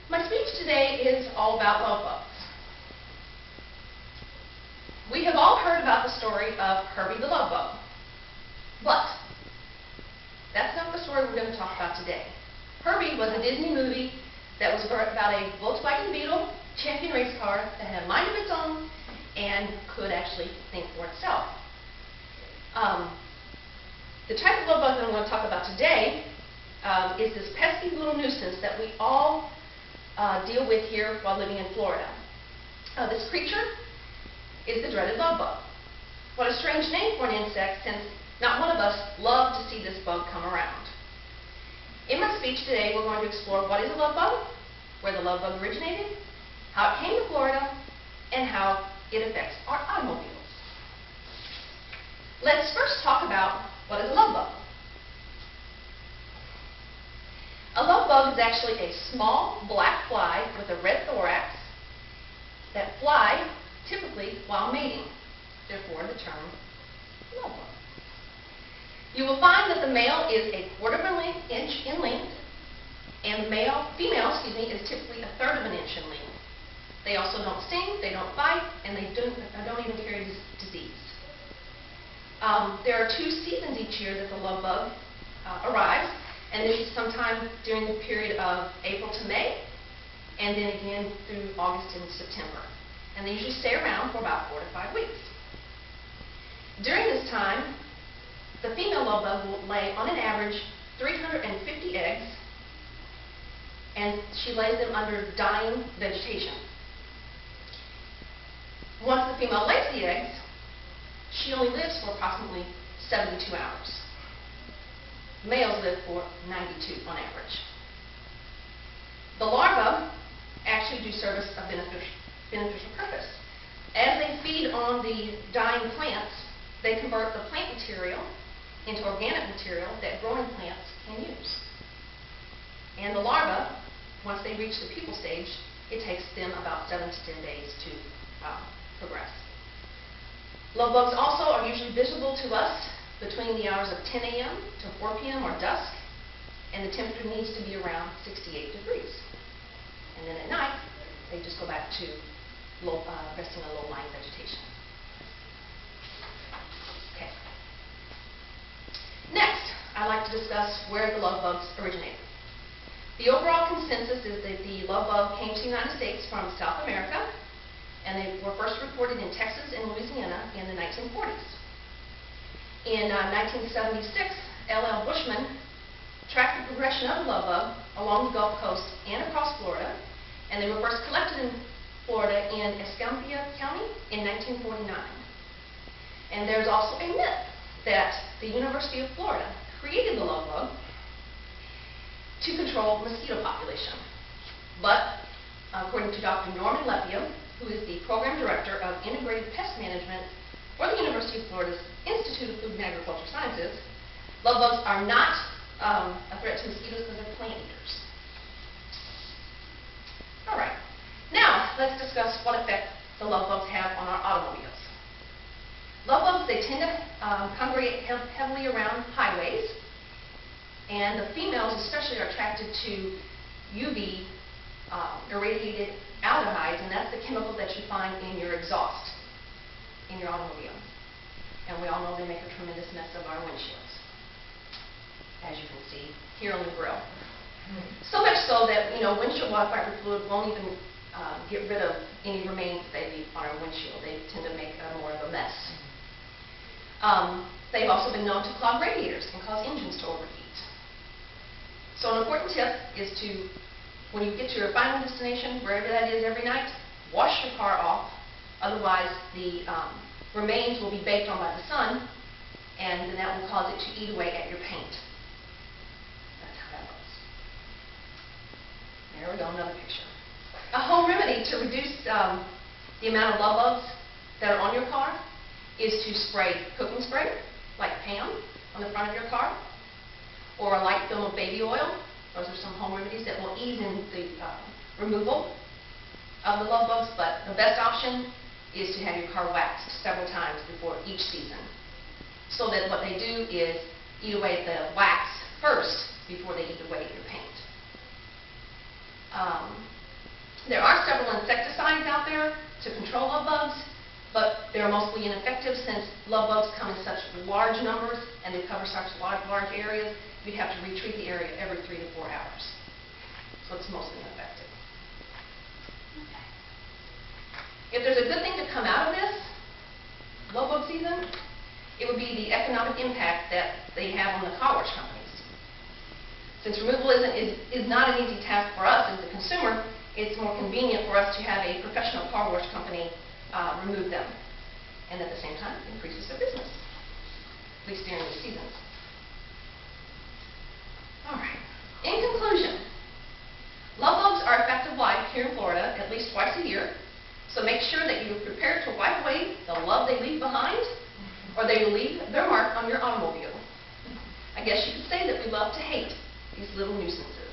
My speech today is all about love bugs. We have all heard about the story of Herbie the Love Bug, but that's not the story we're going to talk about today. Herbie was a Disney movie that was about a Volkswagen Beetle champion race car that had a mind of its own and could actually think for itself. The type of love bug that I'm going to talk about today is this pesky little nuisance that we all deal with here while living in Florida. This creature is the dreaded love bug. What a strange name for an insect, since not one of us love to see this bug come around. In my speech today, we're going to explore what is a love bug, where the love bug originated, how it came to Florida, and how it affects our automobiles. Let's first talk about what is a love bug. A love bug is actually a small black fly with a red thorax that fly typically while mating, therefore the term love bug. You will find that the male is a 1/4 inch in length, and the female is typically 1/3 inch in length. They also don't sting, they don't bite, and they don't even carry disease. There are 2 seasons each year that the love bug arrives, and this is sometime during the period of April to May, and then again through August and September. And they usually stay around for about 4 to 5 weeks. During this time, the female love bug will lay on an average 350 eggs, and she lays them under dying vegetation. Once the female lays the eggs, she only lives for approximately 72 hours. Males live for 92 on average. The larvae actually do service a beneficial purpose. As they feed on the dying plants, they convert the plant material into organic material that growing plants can use. And the larvae, once they reach the pupal stage, it takes them about 7 to 10 days to progress. Love bugs also are usually visible to us between the hours of 10 a.m. to 4 p.m. or dusk, and the temperature needs to be around 68 degrees. And then at night, they just go back to resting on low-lying vegetation. Okay. Next, I'd like to discuss where the love bugs originated. The overall consensus is that the love bug came to the United States from South America, and they were first reported in Texas and Louisiana in the 1940s. In 1976, L.L. Bushman tracked the progression of the love bug along the Gulf Coast and across Florida, and they were first collected in Florida in Escambia County in 1949. And there's also a myth that the University of Florida created the love bug to control mosquito population. But according to Dr. Norman Lepia, who is the Program Director of Integrated Pest Management for the University of Florida's Institute of Food and Agricultural Sciences, love bugs are not a threat to mosquitoes because they're plant eaters. All right, now let's discuss what effect the love bugs have on our automobiles. Love bugs, they tend to congregate heavily around highways, and the females especially are attracted to UV irradiated aldehydes, and that's the chemical that you find in your exhaust in your automobile. And we all know they make a tremendous mess of our windshields, as you can see here on the grill. So much so that, windshield water fiber fluid won't even get rid of any remains that they leave on our windshield. They tend to make more of a mess. They've also been known to clog radiators and cause engines to overheat. So an important tip is to, when you get to your final destination, wherever that is every night, wash your car off. Otherwise, the remains will be baked on by the sun, and then that will cause it to eat away at your paint. That's how that works. There we go, another picture. A home remedy to reduce the amount of love bugs that are on your car is to spray cooking spray, like Pam, on the front of your car, or a light film of baby oil. Those are some home remedies that will ease in the removal of the love bugs, but the best option is to have your car waxed several times before each season, so that what they do is eat away at the wax first before they eat away at your paint. There are several insecticides out there to control love bugs, but they're mostly ineffective since love bugs come in such large numbers and they cover such large areas. You'd have to retreat the area every 3 to 4 hours. So it's mostly ineffective. Okay. If there's a good thing to come out of this love bug season, it would be the economic impact that they have on the car wash companies. Since removal is not an easy task for us as the consumer, it's more convenient for us to have a professional car wash company remove them. And at the same time, it increases their business, at least during the seasons. All right. In conclusion, love bugs are a fact of life here in Florida at least twice a year. So make sure that you're prepared to wipe away the love they leave behind, or they will leave their mark on your automobile. I guess you could say that we love to hate these little nuisances.